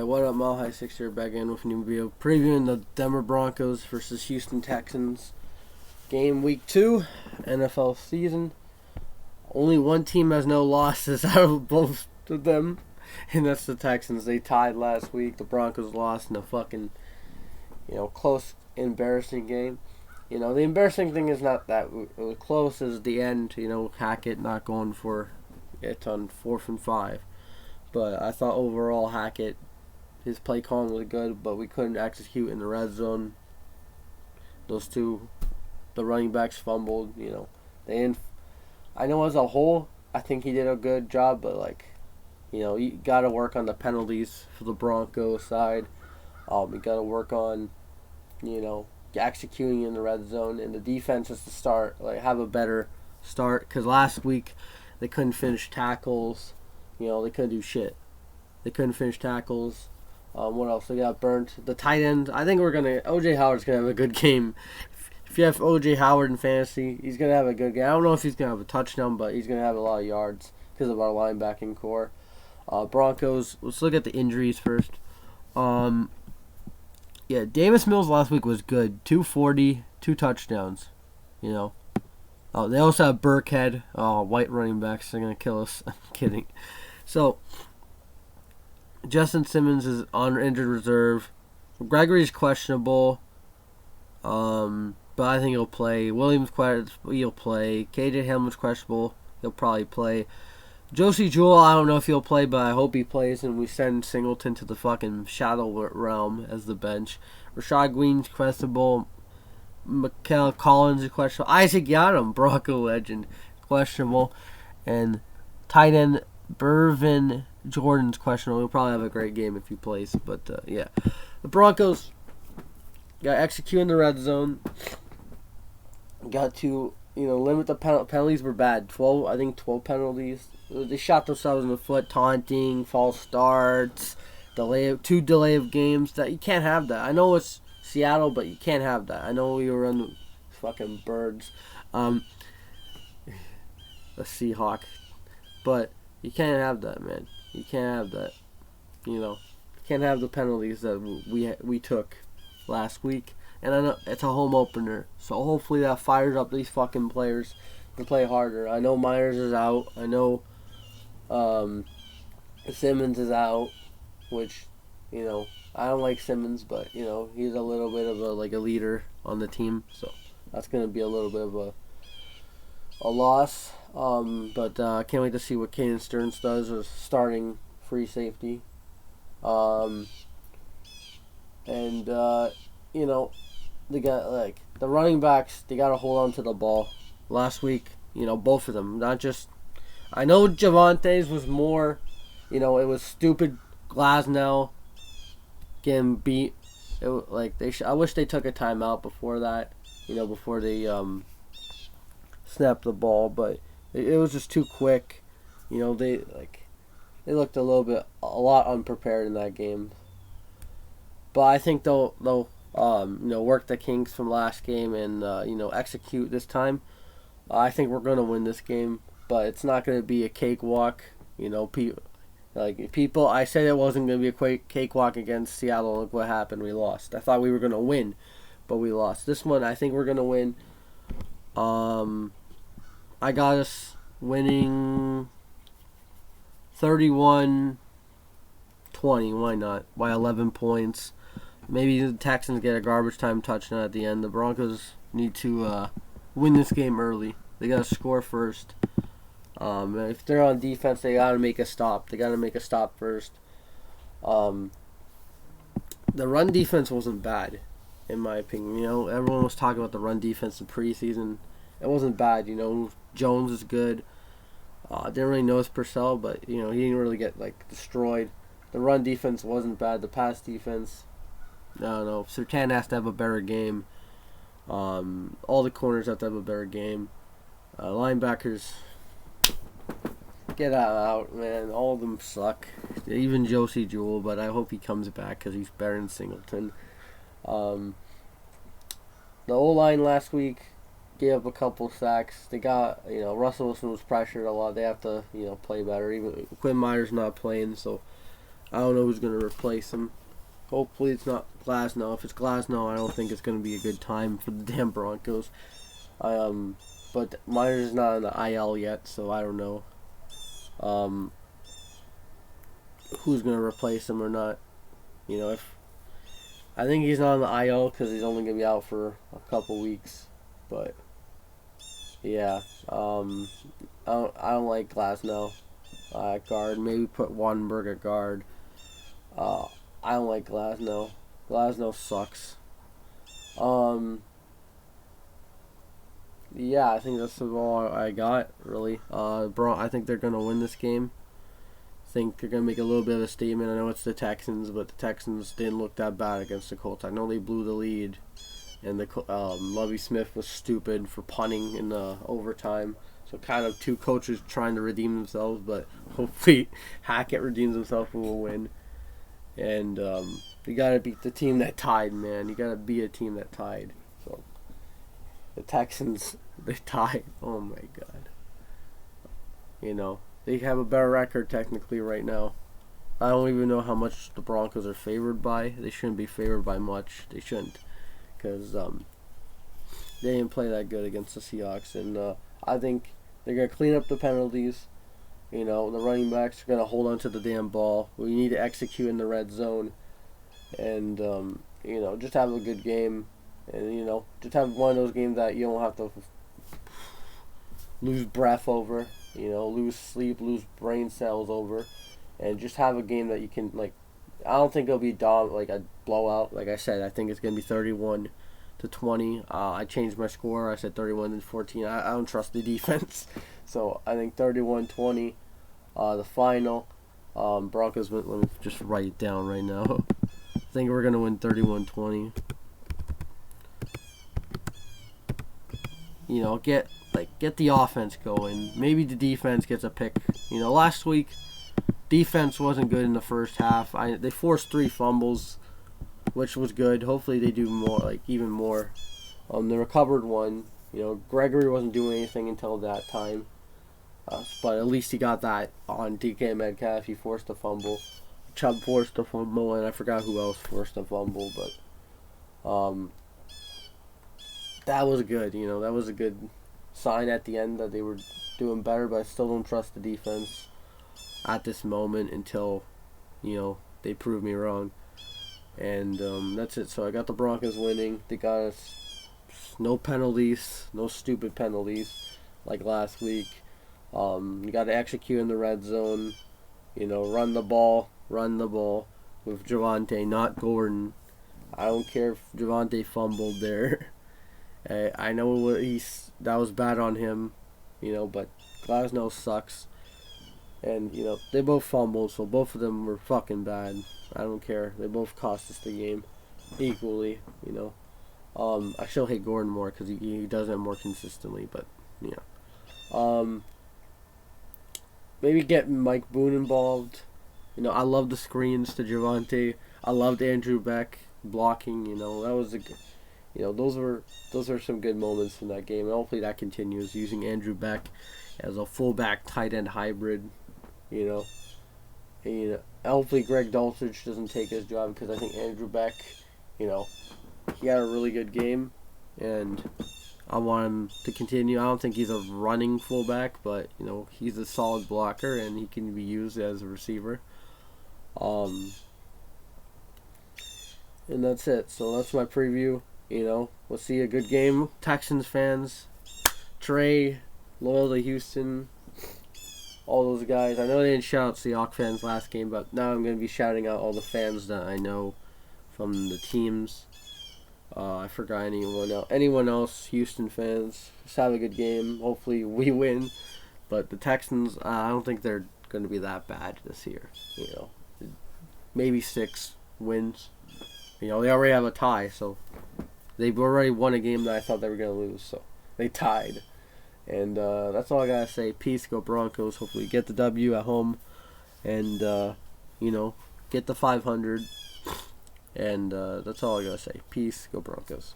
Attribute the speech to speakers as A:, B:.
A: What up, Mile High 6 here, back in with a new video previewing the Denver Broncos versus Houston Texans game week 2, NFL season. Only one team has no losses out of both of them, and that's the Texans. They tied last week. The Broncos lost in a fucking, close, embarrassing game. The embarrassing thing is not that it was close as the end, Hackett not going for it on 4th and 5. But I thought overall Hackett, his play calling was good, but we couldn't execute in the red zone. Those two, the running backs fumbled. They didn't. I know as a whole, I think he did a good job, but you got to work on the penalties for the Broncos side. You got to work on, executing in the red zone, and the defense is to start have a better start, because last week they couldn't finish tackles. They couldn't do shit. They couldn't finish tackles. What else? They got burnt. The tight end. I think O.J. Howard's going to have a good game. If you have O.J. Howard in fantasy, he's going to have a good game. I don't know if he's going to have a touchdown, but he's going to have a lot of yards because of our linebacking core. Broncos. Let's look at the injuries first. Davis Mills last week was good. 240, 2 touchdowns. They also have Burkhead. White running backs. They're going to kill us. I'm kidding. So, Justin Simmons is on injured reserve. Gregory's questionable, but I think he'll play. Williams, he'll play. KJ Hamlin's questionable. He'll probably play. Josie Jewell, I don't know if he'll play, but I hope he plays, and we send Singleton to the fucking shadow realm as the bench. Rashad Green's questionable. Mikel Collins is questionable. Isaac Yiadom, Bronco legend, questionable. And tight end Bervin Jordan's questionable. He'll probably have a great game if he plays. But, the Broncos got to execute in the red zone. Got to, limit the penalties were bad. 12 penalties. They shot themselves in the foot, taunting, false starts, two delay of games. That you can't have that. I know it's Seattle, but you can't have that. I know we were on the fucking birds. A Seahawk. But you can't have that, man. You can't have that. You can't have the penalties that we took last week. And I know it's a home opener, so hopefully that fires up these fucking players to play harder. I know Myers is out. I know Simmons is out, which, I don't like Simmons, but, he's a little bit of a leader on the team, so that's going to be a little bit of a loss. But I can't wait to see what Caden Stearns does as starting free safety. They got, the running backs, they got to hold on to the ball. Last week, both of them, not just, I know Javante's was more, it was stupid Glasnow getting beat. I wish they took a timeout before that, before they snapped the ball, but it was just too quick. They looked a lot unprepared in that game. But I think they'll work the kinks from last game and execute this time. I think we're gonna win this game, but it's not gonna be a cakewalk. People, I said it wasn't gonna be a cakewalk against Seattle. Look what happened. We lost. I thought we were gonna win, but we lost. This one, I think we're gonna win. I got us winning 31-20. Why not? By 11 points. Maybe the Texans get a garbage time touchdown at the end. The Broncos need to win this game early. They got to score first. If they're on defense, they got to make a stop. They got to make a stop first. The run defense wasn't bad, in my opinion. Everyone was talking about the run defense in preseason. It wasn't bad. Jones is good. Didn't really notice Purcell, but he didn't really get destroyed. The run defense wasn't bad. The pass defense, no. Surtain has to have a better game. All the corners have to have a better game. Linebackers, get out, man. All of them suck. Even Josie Jewell, but I hope he comes back because he's better than Singleton. The O-line last week gave up a couple sacks. They got, Russell Wilson was pressured a lot. They have to, play better. Even Quinn Myers not playing, so I don't know who's going to replace him. Hopefully it's not Glasnow. If it's Glasnow, I don't think it's going to be a good time for the damn Broncos. But Myers is not on the IL yet, so I don't know who's going to replace him or not. If I think he's not on the IL because he's only going to be out for a couple weeks. But yeah, I don't like Glasnow at guard. Maybe put Wandenberg at guard. I don't like Glasnow. Glasnow sucks. Yeah, I think that's all I got, really. I think they're going to win this game. I think they're going to make a little bit of a statement. I know it's the Texans, but the Texans didn't look that bad against the Colts. I know they blew the lead, and the Lovie Smith was stupid for punting in the overtime. So kind of two coaches trying to redeem themselves, but hopefully Hackett redeems himself and will win. And you got to beat the team that tied, man. You got to beat a team that tied. So the Texans, they tied. Oh my God. They have a better record technically right now. I don't even know how much the Broncos are favored by. They shouldn't be favored by much. They shouldn't, because they didn't play that good against the Seahawks. And I think they're gonna clean up the penalties. The running backs are going to hold on to the damn ball. We need to execute in the red zone. And, just have a good game. And, just have one of those games that you don't have to lose breath over. Lose sleep, lose brain cells over. And just have a game that you can, I don't think it'll be a blowout. Like I said, I think it's going to be 31-20. I changed my score. I said 31-14. I don't trust the defense. So I think 31-20, the final. Broncos win. Let me just write it down right now. I think we're gonna win 31-20. Get the offense going. Maybe the defense gets a pick. Last week, defense wasn't good in the first half. They forced 3 fumbles, which was good. Hopefully they do more, even more. They recovered one. Gregory wasn't doing anything until that time. But at least he got that on DK Metcalf. He forced a fumble. Chubb forced a fumble, and I forgot who else forced a fumble. But that was good. That was a good sign at the end that they were doing better. But I still don't trust the defense at this moment until, they prove me wrong. And that's it. So I got the Broncos winning. They got us no penalties, no stupid penalties like last week. You got to execute in the red zone. Run the ball with Javonte, not Gordon. I don't care if Javonte fumbled there. I know that was bad on him, but Glasnow sucks. And, they both fumbled, so both of them were fucking bad. I don't care. They both cost us the game equally, I still hate Gordon more because he does it more consistently, but, maybe get Mike Boone involved. I love the screens to Javonte. I loved Andrew Beck blocking. That was a good. Those were some good moments in that game. And hopefully that continues, using Andrew Beck as a fullback tight end hybrid. And, hopefully Greg Dulcich doesn't take his job, because I think Andrew Beck, he had a really good game, and I want him to continue. I don't think he's a running fullback, but he's a solid blocker and he can be used as a receiver. And that's it. So that's my preview. We'll see a good game. Texans fans, Trey, loyal to Houston, all those guys. I know they didn't shout out Seahawks fans last game, but now I'm going to be shouting out all the fans that I know from the teams. I forgot anyone else. Houston fans, just have a good game. Hopefully we win. But the Texans, I don't think they're going to be that bad this year. Maybe 6 wins. They already have a tie, so they've already won a game that I thought they were going to lose. So they tied. And that's all I got to say. Peace, go Broncos. Hopefully get the W at home. And, get the 500. And that's all I got to say. Peace, go Broncos.